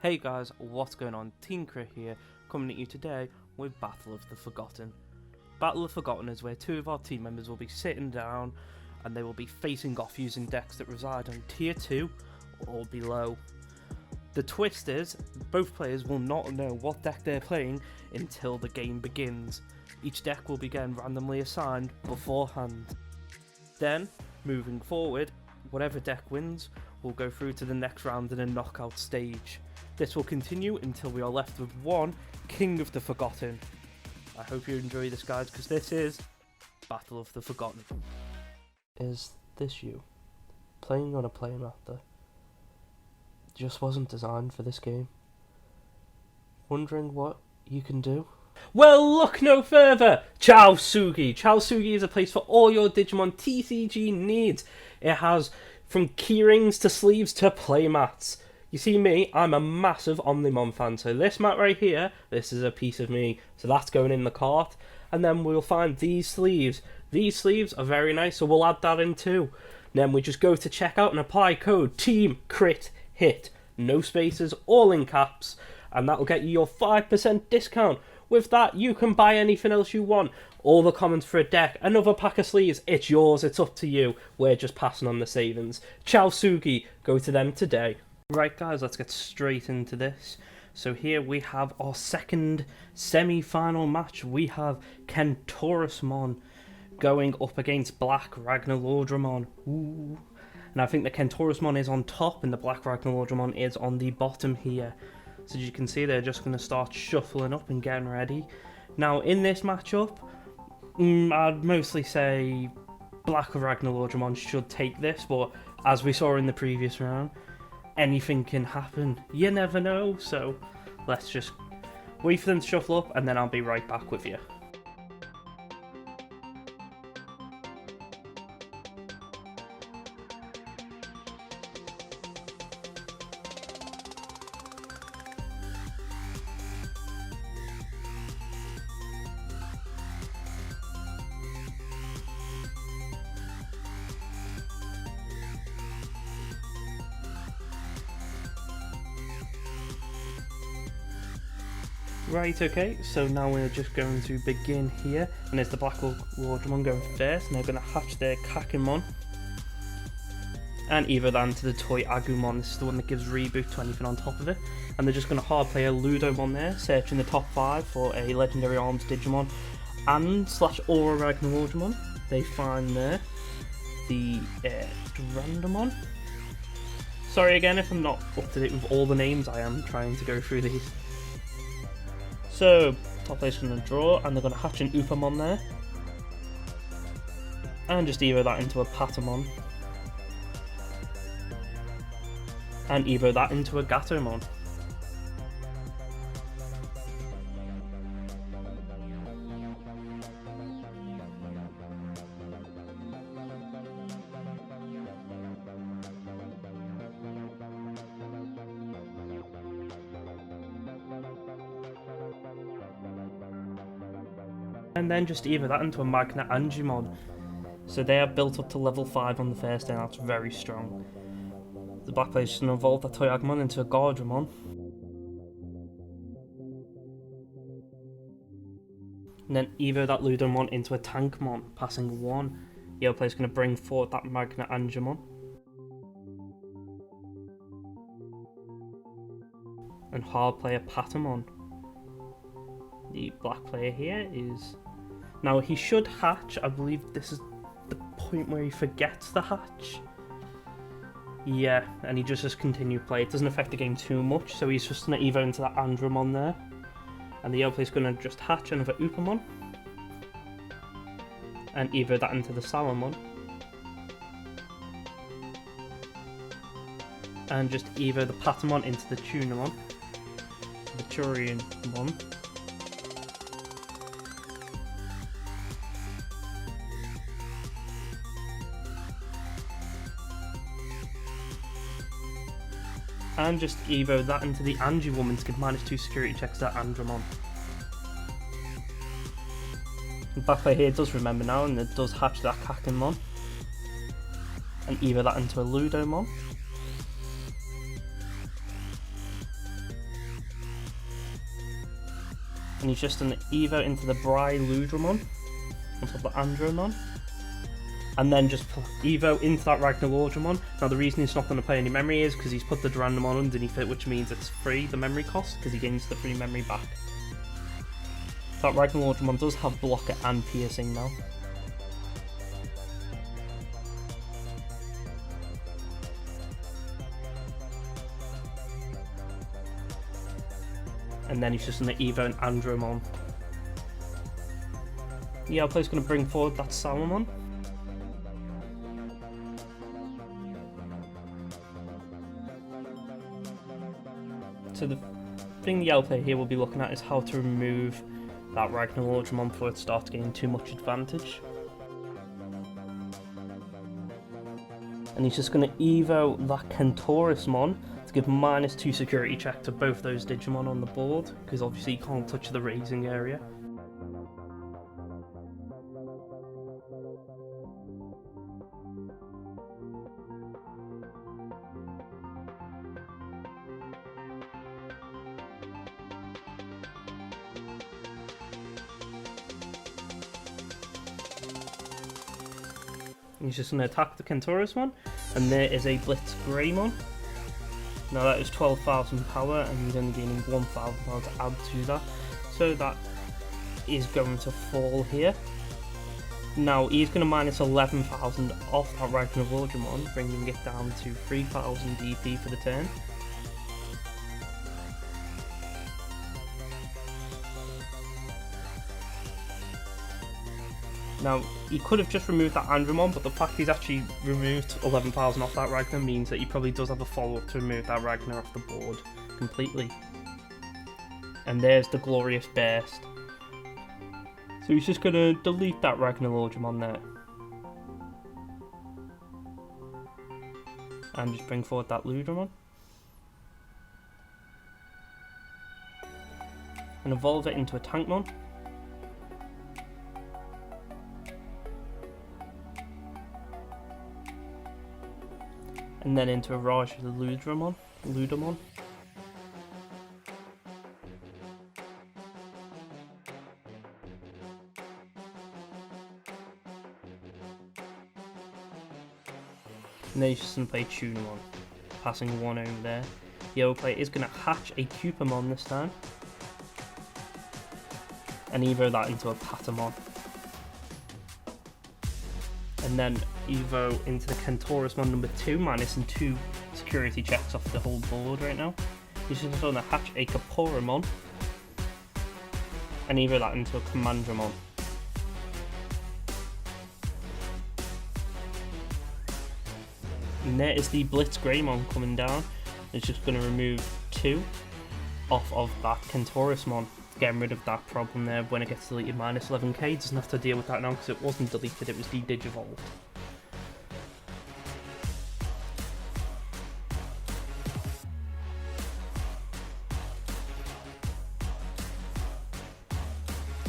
Hey guys, what's going on? Team Crit here, coming at you today with Battle of the Forgotten. Battle of the Forgotten is where two of our team members will be sitting down and they will be facing off using decks that reside on tier 2 or below. The twist is, both players will not know what deck they're playing until the game begins. Each deck will be getting randomly assigned beforehand. Then, moving forward, whatever deck wins will go through to the next round in a knockout stage. This will continue until we are left with one King of the Forgotten. I hope you enjoy this, guys, because this is Battle of the Forgotten. Is this you? Playing on a playmaster just wasn't designed for this game. Wondering what you can do? Well, look no further! Cho Sugoi! Cho Sugoi is a place for all your Digimon TCG needs. It has from keyrings to sleeves to playmats. You see me, I'm a massive Omnimon fan, so this mat right here, this is a piece of me, so that's going in the cart. And then we'll find these sleeves. These sleeves are very nice, so we'll add that in too. Then we just go to checkout and apply code TEAMCRITHIT, no spaces, all in caps, and that will get you your 5% discount. With that, you can buy anything else you want. All the commons for a deck, another pack of sleeves, it's yours, it's up to you. We're just passing on the savings. Cho Sugoi, go to them today. Right guys, let's get straight into this. So here we have our second semi-final match. We have Kentaurosmon going up against Black Ragnaloardmon. Ooh. And I think the Kentaurosmon is on top and the Black Ragnaloardmon is on the bottom here. So as you can see, they're just going to start shuffling up and getting ready. Now in this matchup, I'd mostly say Black Ragnaloardmon should take this, but as we saw in the previous round, anything can happen. You never know, so let's just wait for them to shuffle up and then I'll be right back with you. Right, okay, so now we're just going to begin here, and it's the Black Ragnaloardmon going first, and they're going to hatch their Kakemon, and either that into the Toy Agumon. This is the one that gives reboot to anything on top of it, and they're just going to hard play a Ludomon there, searching the top 5 for a Legendary Arms Digimon and / Aura Ragnaloardmon. They find there the Durandamon. Sorry again if I'm not up to date with all the names, I am trying to go through these. So, top player's going to draw, and they're going to hatch an Upamon there. And just evo that into a Patamon. And evo that into a Gatomon. And then just either that into a Magna Angimon. So they are built up to level 5 on the first day, and that's very strong. The black player is just going to evolve that Toy Agumon into a Gardramon. And then evo that Ludomon into a Tankmon, passing 1. The other player is going to bring forward that Magna Angimon. And hard play a Patamon. The black player here is... Now he should hatch, I believe this is the point where he forgets the hatch. Yeah, and he just continue play. It doesn't affect the game too much, so he's just going to evo into that Andromon there. And the other player's going to just hatch another Upamon. And evo that into the Salamon. And just evo the Patamon into the Tunamon. The Turianmon. And just evo that into the Angie Woman to give -2 security checks to that Andromon. The back player here does remember now, and it does hatch that Kakemon. and evo that into a Ludomon. And he's just an evo into the Brawl on top of the Andromon. And then just evo into that Ragnaloardmon. Now the reason he's not going to play any memory is because he's put the Durandamon underneath it, which means it's free, the memory cost, because he gains the free memory back. That Ragnaloardmon does have blocker and piercing now. And then he's just going to evo an Andromon. Yeah, I'll play is going to bring forward that Salamon. So the thing the yellow player here will be looking at is how to remove that Ragnaloardmon before it starts getting too much advantage. And he's just going to evo that Kentaurosmon to give -2 security check to both those Digimon on the board, because obviously you can't touch the raising area. He's just going to attack the Kentaurosmon, and there is a Blitz Greymon. Now that is 12,000 power, and he's only gaining 1,000 power to add to that, so that is going to fall here. Now he's going to minus 11,000 off that Ragnaloardmon, bringing it down to 3,000 DP for the turn. Now, he could have just removed that Andromon, but the fact he's actually removed 11,000 off that Ragnar means that he probably does have a follow-up to remove that Ragnar off the board completely. And there's the glorious burst. So he's just going to delete that Ragnaloardmon there. And just bring forward that Ludomon. And evolve it into a Tankmon. And then into a Raj with a Ludomon. And then he's just going to play Tunamon, passing one over there. The yellow player is going to hatch a Cupamon this time. And evo that into a Patamon. And then evo into the Kentaurosmon number 2, -2 security checks off the whole board right now. He's just going to hatch a Kaporamon. And evo that into a Commandramon. And there is the Blitz Greymon coming down. It's just going to remove 2 off of that Kentaurosmon, getting rid of that problem there. When it gets deleted -11k, doesn't have to deal with that now because it wasn't deleted, it was de-digivolved.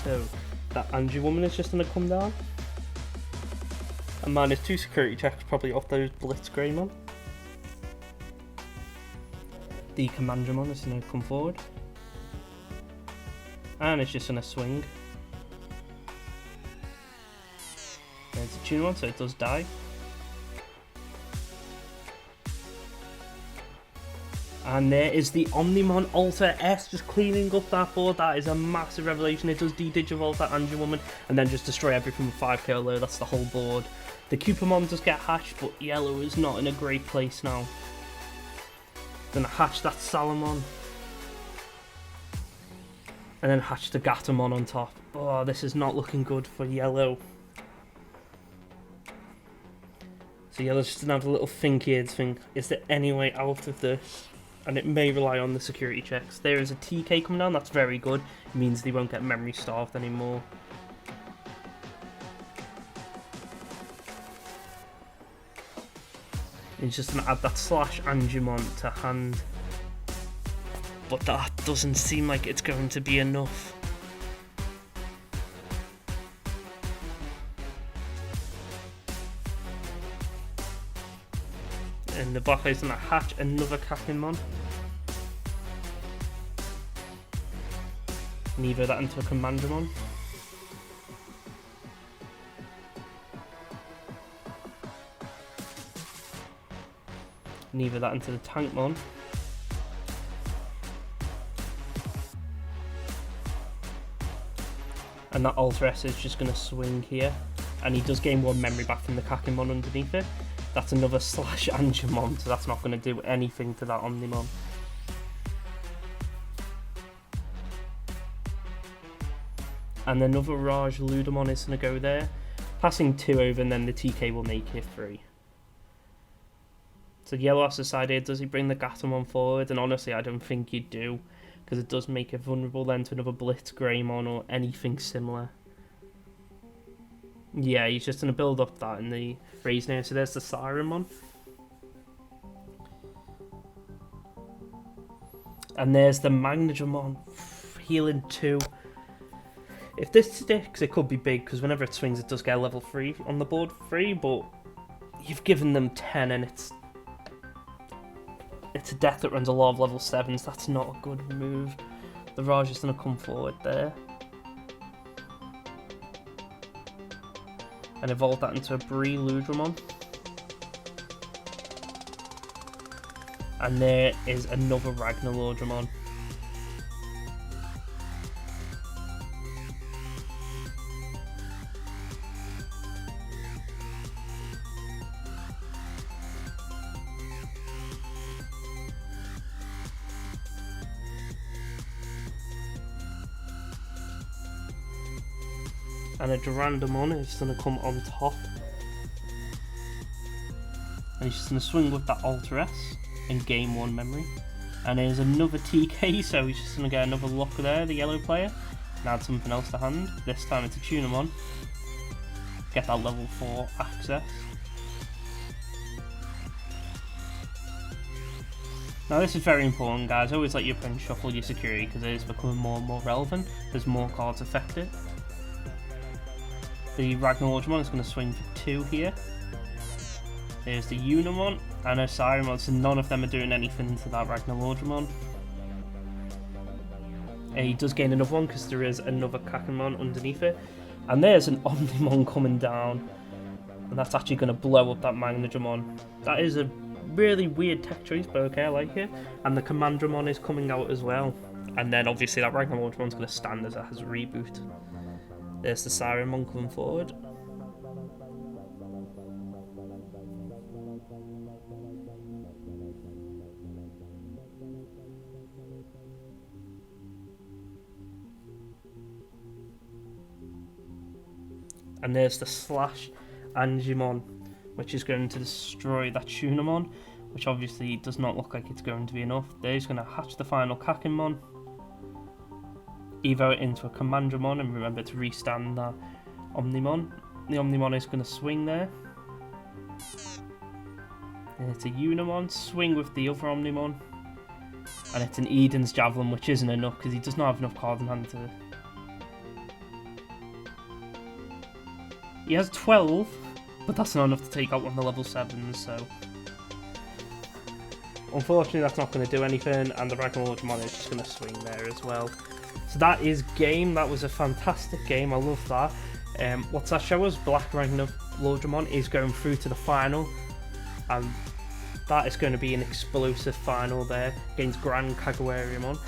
So that Angie woman is just going to come down. And -2 security checks probably off those Blitz Greymon. The Commandramon is going to come forward. And it's just going to swing. There's a Tunamon, so it does die. And there is the Omnimon Alter S, just cleaning up that board. That is a massive revelation. It does de-digivolve that Angie woman and then just destroy everything with 5k or low. That's the whole board. The Cupamon does get hatched, but yellow is not in a great place now. Gonna hatch that Salamon. And then hatch the Gatomon on top. Oh, this is not looking good for yellow. So yellow's just gonna have a little think here to think, is there any way out of this? And it may rely on the security checks. There is a TK coming down, that's very good. It means they won't get memory starved anymore. He's just going to add that slash Angemon to hand. But that doesn't seem like it's going to be enough. And the black player's going to hatch another Kakinmon. And evo that into a Commandramon. And evo that into the Tankmon. And that Alter S is just going to swing here. And he does gain 1 memory back from the Kakinmon underneath it. That's another slash Angemon, so that's not going to do anything to that Omnimon. And another Raj Ludamon is going to go there. Passing 2 over, and then the TK will make it 3. So yellow has decided, does he bring the Gatomon forward? And honestly, I don't think you do, because it does make it vulnerable then to another Blitz Greymon or anything similar. Yeah, he's just going to build up that in the raise now. So there's the Sirenmon. And there's the Magnagramon, healing 2. If this sticks, it could be big, because whenever it swings, it does get a level 3 on the board free, but you've given them 10, and it's a deck that runs a lot of level 7s. That's not a good move. The Raj is going to come forward there. And evolve that into a Bree Ludramon. And there is another Ragnaloardmon. And a Durandamon is going to come on top. And he's just going to swing with that Alter S and gain 1 memory. And there's another TK, so he's just going to get another lock there, the yellow player. And add something else to hand. This time it's a Tunamon. Get that level 4 access. Now this is very important, guys. Always let your opponent shuffle your security, because it is becoming more and more relevant as more cards affect it. The Ragnaloardmon is going to swing for 2 here. There's the Unimon and a Sirenmon, so none of them are doing anything to that Ragnaloardmon. He does gain another one because there is another Kakinmon underneath it. And there's an Omnimon coming down. And that's actually going to blow up that Magnagramon. That is a really weird tech choice, but okay, I like it. And the Commandramon is coming out as well. And then obviously that Ragnaloardmon's going to stand as it has a reboot. There's the Sirenmon coming forward. And there's the slash Angemon, which is going to destroy that Tunamon, which obviously does not look like it's going to be enough. There's going to hatch the final Kakinmon. Evo it into a Commandramon, and remember to restand that Omnimon. The Omnimon is going to swing there. And it's a Unimon, swing with the other Omnimon. And it's an Eden's Javelin, which isn't enough because he does not have enough cards in hand to... He has 12, but that's not enough to take out one of the level 7s, so... Unfortunately, that's not going to do anything, and the Ragnaloardmon is just going to swing there as well. So that is game. That was a fantastic game. I love that. What's that show us? Black Ragnaloardmon is going through to the final, and that is going to be an explosive final there against Grand Kagawariamon.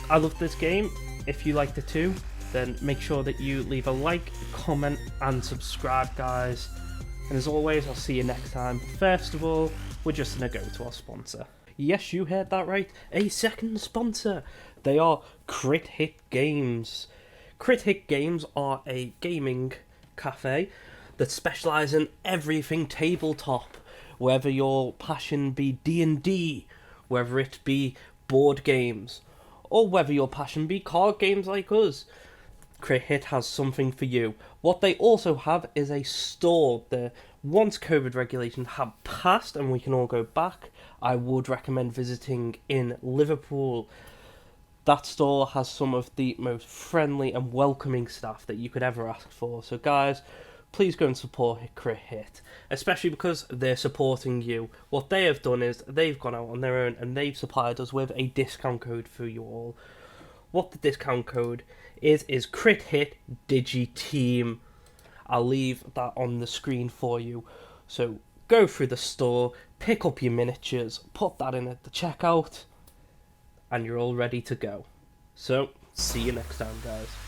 I love this game. If you liked it too, then make sure that you leave a like, comment, and subscribe, guys. And as always, I'll see you next time. First of all, we're just going to go to our sponsor. Yes, you heard that right. A second sponsor. They are Crit Hit Games. Crit Hit Games are a gaming cafe that specialise in everything tabletop. Whether your passion be D&D, whether it be board games, or whether your passion be card games like us, Crit Hit has something for you. What they also have is a store. Once COVID regulations have passed and we can all go back, I would recommend visiting in Liverpool. That store has some of the most friendly and welcoming staff that you could ever ask for. So guys, please go and support Crit Hit, especially because they're supporting you. What they have done is they've gone out on their own and they've supplied us with a discount code for you all. What the discount code is Crit Hit Digiteam. I'll leave that on the screen for you. So go through the store, pick up your miniatures, put that in at the checkout, and you're all ready to go. So, see you next time, guys.